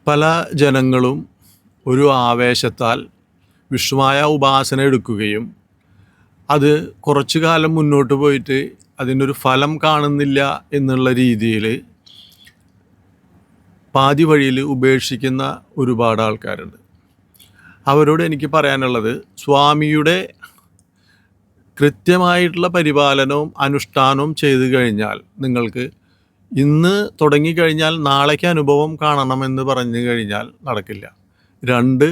പല ജനങ്ങളും ഒരു ആവേശത്താൽ വിഷ്ണുമായ ഉപാസന എടുക്കുകയും അത് കുറച്ചു കാലം മുന്നോട്ട് പോയിട്ട് അതിനൊരു ഫലം കാണുന്നില്ല എന്നുള്ള രീതിയിൽ പാതി വഴിയിൽ ഉപേക്ഷിക്കുന്ന ഒരുപാട് ആൾക്കാരുണ്ട്. അവരോട് എനിക്ക് പറയാനുള്ളത്, സ്വാമിയുടെ കൃത്യമായിട്ടുള്ള പരിപാലനവും അനുഷ്ഠാനവും ചെയ്തു കഴിഞ്ഞാൽ നിങ്ങൾക്ക് ഇന്ന് തുടങ്ങിക്കഴിഞ്ഞാൽ നാളേക്ക് അനുഭവം കാണണമെന്ന് പറഞ്ഞു കഴിഞ്ഞാൽ നടക്കില്ല. രണ്ട്,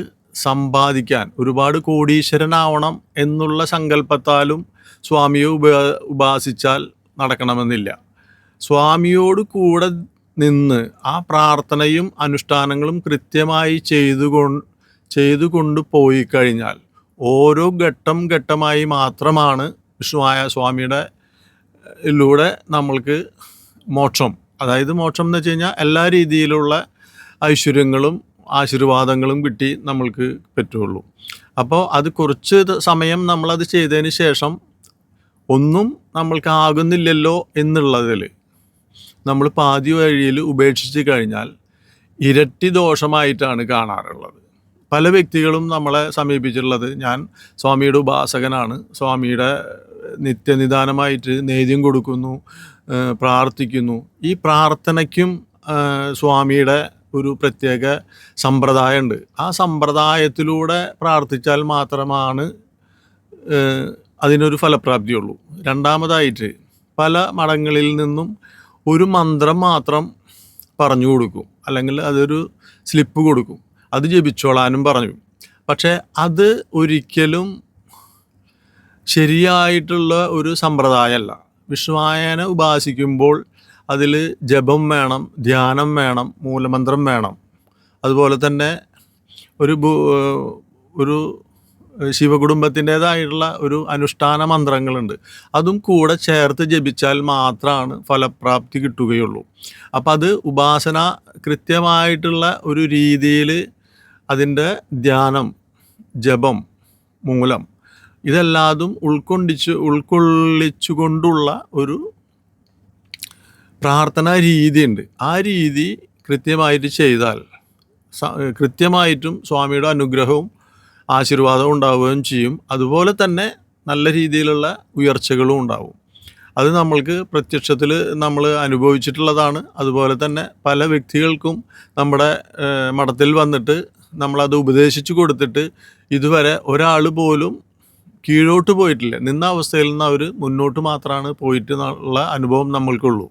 സമ്പാദിക്കാൻ ഒരുപാട് കോടീശ്വരനാവണം എന്നുള്ള സങ്കല്പത്താലും സ്വാമിയെ ഉപാസിച്ചാൽ നടക്കണമെന്നില്ല. സ്വാമിയോട് കൂടെ നിന്ന് ആ പ്രാർത്ഥനയും അനുഷ്ഠാനങ്ങളും കൃത്യമായി ചെയ്തുകൊണ്ട് പോയി കഴിഞ്ഞാൽ ഓരോ ഘട്ടം ഘട്ടമായി മാത്രമാണ് വിഷ്ണുവായ സ്വാമിയുടെ ലൂടെ നമ്മൾക്ക് മോക്ഷം, അതായത് മോക്ഷം എന്ന് വെച്ച് കഴിഞ്ഞാൽ എല്ലാ രീതിയിലുള്ള ഐശ്വര്യങ്ങളും ആശീർവാദങ്ങളും കിട്ടി നമ്മൾക്ക് പറ്റുള്ളൂ. അപ്പോൾ അത് കുറച്ച് സമയം നമ്മളത് ചെയ്തതിന് ശേഷം ഒന്നും നമ്മൾക്ക് ആകുന്നില്ലല്ലോ എന്നുള്ളതിൽ നമ്മൾ പാതി വഴിയിൽ ഉപേക്ഷിച്ച് കഴിഞ്ഞാൽ ഇരട്ടി ദോഷമായിട്ടാണ് കാണാറുള്ളത്. പല വ്യക്തികളും നമ്മളെ സമീപിച്ചിട്ടുള്ളത്, ഞാൻ സ്വാമിയുടെ ഉപാസകനാണ്, സ്വാമിയുടെ നിത്യനിദാനമായിട്ട് നേദ്യം കൊടുക്കുന്നു, പ്രാർത്ഥിക്കുന്നു. ഈ പ്രാർത്ഥനയ്ക്കും സ്വാമിയുടെ ഒരു പ്രത്യേക സമ്പ്രദായമുണ്ട്. ആ സമ്പ്രദായത്തിലൂടെ പ്രാർത്ഥിച്ചാൽ മാത്രമാണ് അതിനൊരു ഫലപ്രാപ്തിയുള്ളൂ. രണ്ടാമതായിട്ട് പല മഠങ്ങളിൽ നിന്നും ഒരു മന്ത്രം മാത്രം പറഞ്ഞു കൊടുക്കും, അല്ലെങ്കിൽ അതൊരു സ്ലിപ്പ് കൊടുക്കും, അത് ജപിച്ചോളാനും പറഞ്ഞു. പക്ഷേ അത് ഒരിക്കലും ശരിയായിട്ടുള്ള ഒരു സമ്പ്രദായമല്ല. വിഷ്ണുവായനെ ഉപാസിക്കുമ്പോൾ അതിൽ ജപം വേണം, ധ്യാനം വേണം, മൂലമന്ത്രം വേണം. അതുപോലെ തന്നെ ഒരു ശിവകുടുംബത്തിൻ്റേതായിട്ടുള്ള ഒരു അനുഷ്ഠാന മന്ത്രങ്ങളുണ്ട്. അതും കൂടെ ചേർത്ത് ജപിച്ചാൽ മാത്രമാണ് ഫലപ്രാപ്തി കിട്ടുകയുള്ളൂ. അപ്പം അത് ഉപാസന കൃത്യമായിട്ടുള്ള ഒരു രീതിയിൽ അതിൻ്റെ ധ്യാനം, ജപം, മൂലം ഇതെല്ലാതും ഉൾക്കൊള്ളിച്ചുകൊണ്ടുള്ള ഒരു പ്രാർത്ഥനാ രീതിയുണ്ട്. ആ രീതി കൃത്യമായിട്ട് ചെയ്താൽ കൃത്യമായിട്ടും സ്വാമിയുടെ അനുഗ്രഹവും ആശീർവാദവും ഉണ്ടാവുകയും ചെയ്യും. അതുപോലെ തന്നെ നല്ല രീതിയിലുള്ള ഉയർച്ചകളും ഉണ്ടാവും. അത് നമ്മൾക്ക് പ്രത്യക്ഷത്തിൽ നമ്മൾ അനുഭവിച്ചിട്ടുള്ളതാണ്. അതുപോലെ തന്നെ പല വ്യക്തികൾക്കും നമ്മുടെ മഠത്തിൽ വന്നിട്ട് നമ്മളത് ഉപദേശിച്ചു കൊടുത്തിട്ട് ഇതുവരെ ഒരാൾ പോലും കീഴോട്ട് പോയിട്ടില്ല. നിന്ന അവസ്ഥയിൽ നിന്ന് അവർ മുന്നോട്ട് മാത്രമാണ് പോയിട്ട് ഉള്ള അനുഭവം നമ്മൾക്കുള്ളൂ.